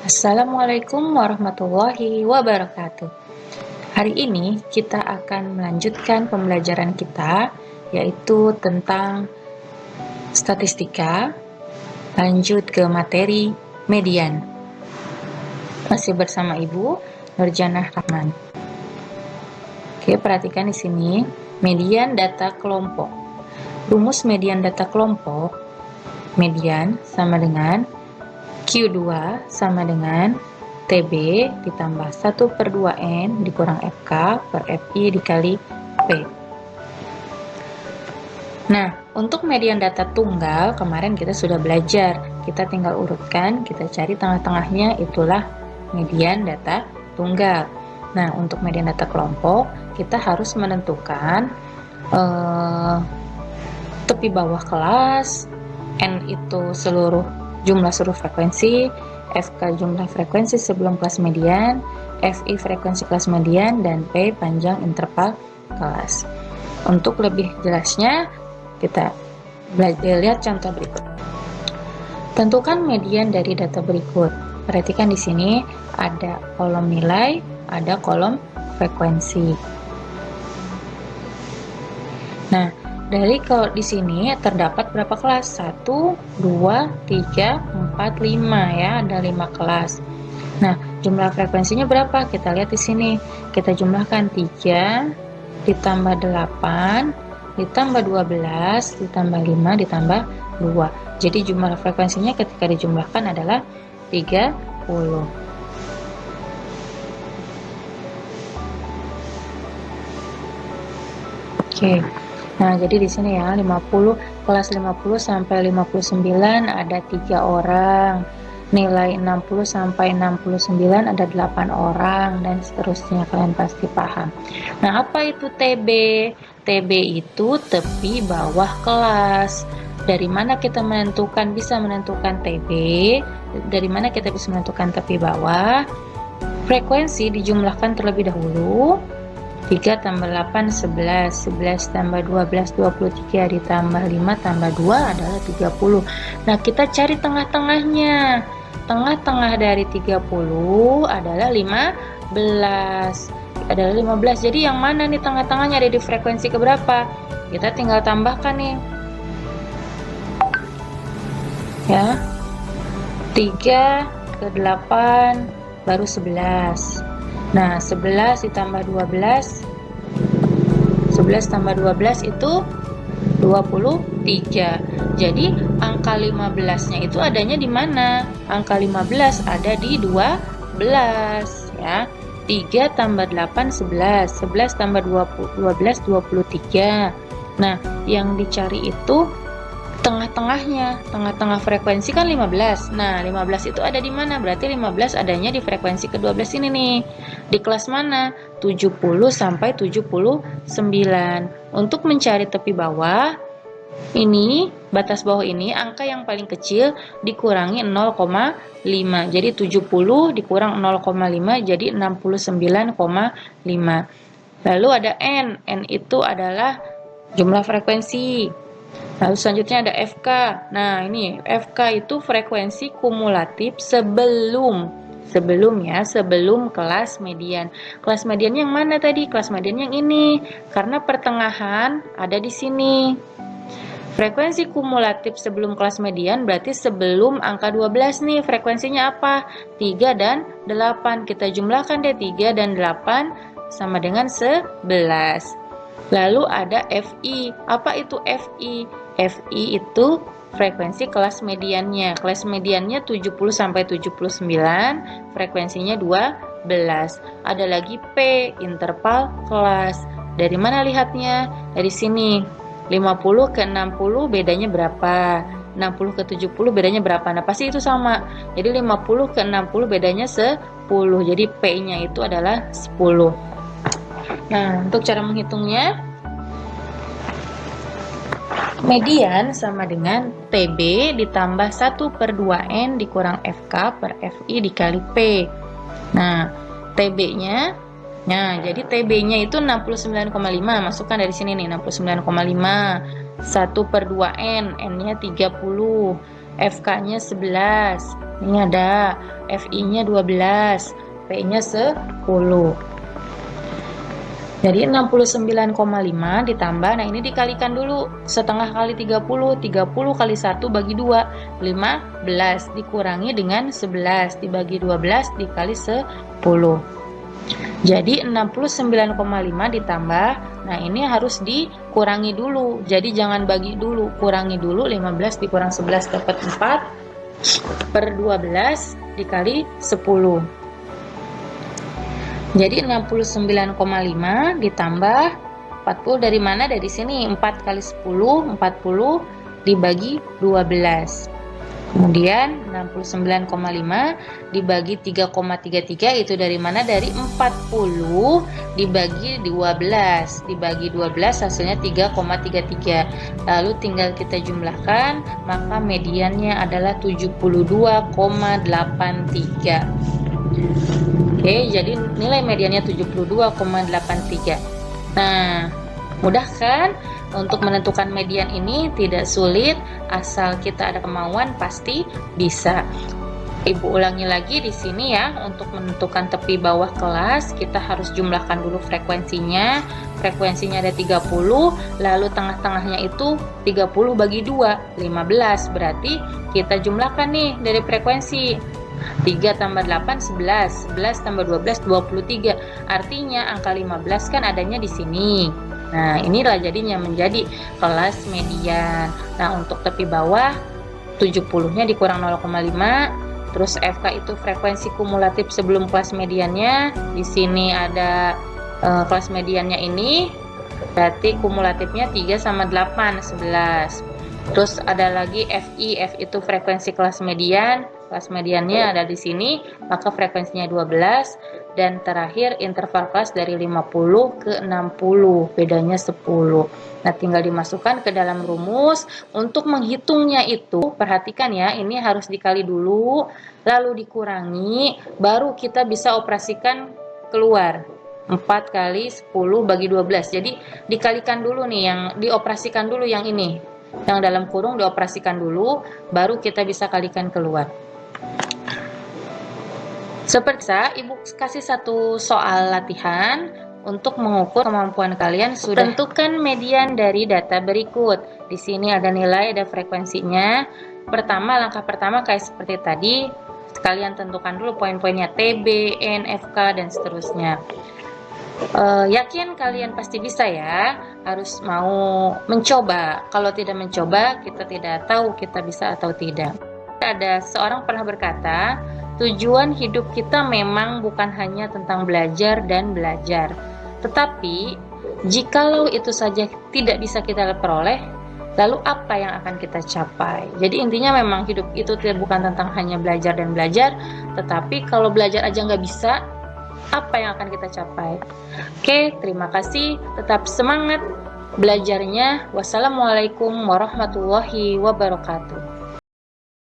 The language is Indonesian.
Assalamualaikum warahmatullahi wabarakatuh. Hari ini kita akan melanjutkan pembelajaran kita, yaitu tentang statistika, lanjut ke materi median. Masih bersama Ibu Nurjanah Rahman. Oke, perhatikan di sini, median data kelompok. Rumus median data kelompok, median sama dengan Q2 sama dengan TB ditambah 1/2N dikurang FK per FI dikali P. Nah, untuk median data tunggal, kemarin kita sudah belajar. Kita tinggal urutkan, kita cari tengah-tengahnya, itulah median data tunggal. Nah, untuk median data kelompok, kita harus menentukan tepi bawah kelas, N itu jumlah seluruh frekuensi, FK jumlah frekuensi sebelum kelas median, FI frekuensi kelas median, dan P panjang interval kelas. Untuk lebih jelasnya, kita lihat contoh berikut. Tentukan median dari data berikut. Perhatikan di sini ada kolom nilai, ada kolom frekuensi. Nah, kalau di sini terdapat berapa kelas? 1, 2, 3, 4, 5 ya, ada 5 kelas. Nah, jumlah frekuensinya berapa? Kita lihat di sini. Kita jumlahkan 3 ditambah 8 ditambah 12 ditambah 5 ditambah 2. Jadi jumlah frekuensinya ketika dijumlahkan adalah 30. Oke. Nah, jadi di sini ya, 50, kelas 50 sampai 59 ada 3 orang. Nilai 60 sampai 69 ada 8 orang, dan seterusnya, kalian pasti paham. Nah, apa itu TB? TB itu tepi bawah kelas. Dari mana kita bisa menentukan TB? Dari mana kita bisa menentukan tepi bawah? Frekuensi dijumlahkan terlebih dahulu. 3 tambah 8, 11. 11 tambah 12, 23. Ditambah 5 tambah 2 adalah 30. Nah, kita cari tengah-tengahnya. Tengah-tengah dari 30 adalah 15. Jadi yang mana nih tengah-tengahnya, ada di frekuensi keberapa? Kita tinggal tambahkan nih. Ya. 3 ke 8 baru 11. Nah, 11 ditambah 12, 11 tambah 12 itu 23. Jadi, angka 15-nya itu adanya di mana? Angka 15 ada di 12, ya. 3 tambah 8, 11. 11 tambah 12, 23. Nah, yang dicari itu tengah-tengahnya. Tengah-tengah frekuensi kan 15. Nah, 15 itu ada di mana? Berarti 15 adanya di frekuensi ke-12 ini nih. Di kelas mana? 70 sampai 79. Untuk mencari tepi bawah, ini, batas bawah ini, angka yang paling kecil dikurangi 0,5. Jadi 70 dikurang 0,5 jadi 69,5. Lalu ada N. N itu adalah jumlah frekuensi. Lalu selanjutnya ada FK. Nah, ini FK itu frekuensi kumulatif sebelum kelas median. Kelas median yang mana tadi? Kelas median yang ini. Karena pertengahan ada di sini. Frekuensi kumulatif sebelum kelas median berarti sebelum angka 12 nih. Frekuensinya apa? 3 dan 8. Kita jumlahkan deh, 3 dan 8 sama dengan 11. Lalu ada FI. Apa itu FI? FI itu frekuensi kelas mediannya. Kelas mediannya 70 sampai 79, frekuensinya 12. Ada lagi P, interval kelas. Dari mana lihatnya? Dari sini. 50 ke 60 bedanya berapa? 60 ke 70 bedanya berapa? Nah, pasti itu sama. Jadi 50 ke 60 bedanya 10. Jadi P-nya itu adalah 10. Nah, untuk cara menghitungnya, median sama dengan TB ditambah 1/2N dikurang FK per FI dikali P. Nah, TB-nya, jadi TB-nya itu 69,5. Masukkan dari sini nih, 69,5. 1/2N, N-nya 30. FK-nya 11. Ini ada FI-nya 12, P-nya 10. Jadi 69,5 ditambah, nah ini dikalikan dulu, setengah kali 30, 30 kali 1 bagi 2, 15, dikurangi dengan 11, dibagi 12 dikali 10. Jadi 69,5 ditambah, nah ini harus dikurangi dulu, jadi jangan bagi dulu, kurangi dulu, 15 dikurang 11 dapat 4, per 12 dikali 10. Jadi 69,5 ditambah 40 dari mana? Dari sini, 4 kali 10, 40 dibagi 12. Kemudian 69,5 dibagi 3,33 itu dari mana? Dari 40 dibagi 12. Dibagi 12 hasilnya 3,33. Lalu tinggal kita jumlahkan, maka mediannya adalah 72,83. Oke, jadi nilai mediannya 72,83. Nah, mudah kan? Untuk menentukan median ini tidak sulit, asal kita ada kemauan pasti bisa. Ibu ulangi lagi di sini ya, untuk menentukan tepi bawah kelas kita harus jumlahkan dulu frekuensinya. Frekuensinya ada 30, lalu tengah-tengahnya itu 30 bagi 2, 15. Berarti kita jumlahkan nih dari frekuensi. 3 tambah 8, 11. 11 tambah 12, 23. Artinya angka 15 kan adanya di sini. Nah, inilah jadinya menjadi kelas median. Nah, untuk tepi bawah 70-nya dikurang 0,5. Terus FK itu frekuensi kumulatif sebelum kelas mediannya. Di sini ada kelas mediannya ini. Berarti kumulatifnya 3 sama 8, 11. Terus ada lagi FI. F itu frekuensi kelas median. Kelas mediannya ada di sini, maka frekuensinya 12. Dan terakhir interval kelas dari 50 ke 60, bedanya 10. Nah, tinggal dimasukkan ke dalam rumus. Untuk menghitungnya itu, perhatikan ya, ini harus dikali dulu, lalu dikurangi, baru kita bisa operasikan keluar. 4 kali 10 bagi 12. Jadi dikalikan dulu nih, yang dioperasikan dulu yang ini. Yang dalam kurung dioperasikan dulu, baru kita bisa kalikan keluar. Seperti Ibu kasih satu soal latihan untuk mengukur kemampuan kalian. Sudah tentukan median dari data berikut. Di sini ada nilai, ada frekuensinya. Langkah pertama kayak seperti tadi, kalian tentukan dulu poin-poinnya TB, N, FK, dan seterusnya. Yakin kalian pasti bisa ya, harus mau mencoba. Kalau tidak mencoba, kita tidak tahu kita bisa atau tidak. Ada seorang pernah berkata, tujuan hidup kita memang bukan hanya tentang belajar dan belajar. Tetapi, jikalau itu saja tidak bisa kita peroleh, lalu apa yang akan kita capai? Jadi intinya memang hidup itu bukan tentang hanya belajar dan belajar, tetapi kalau belajar aja nggak bisa, apa yang akan kita capai? Oke, terima kasih. Tetap semangat belajarnya. Wassalamualaikum warahmatullahi wabarakatuh.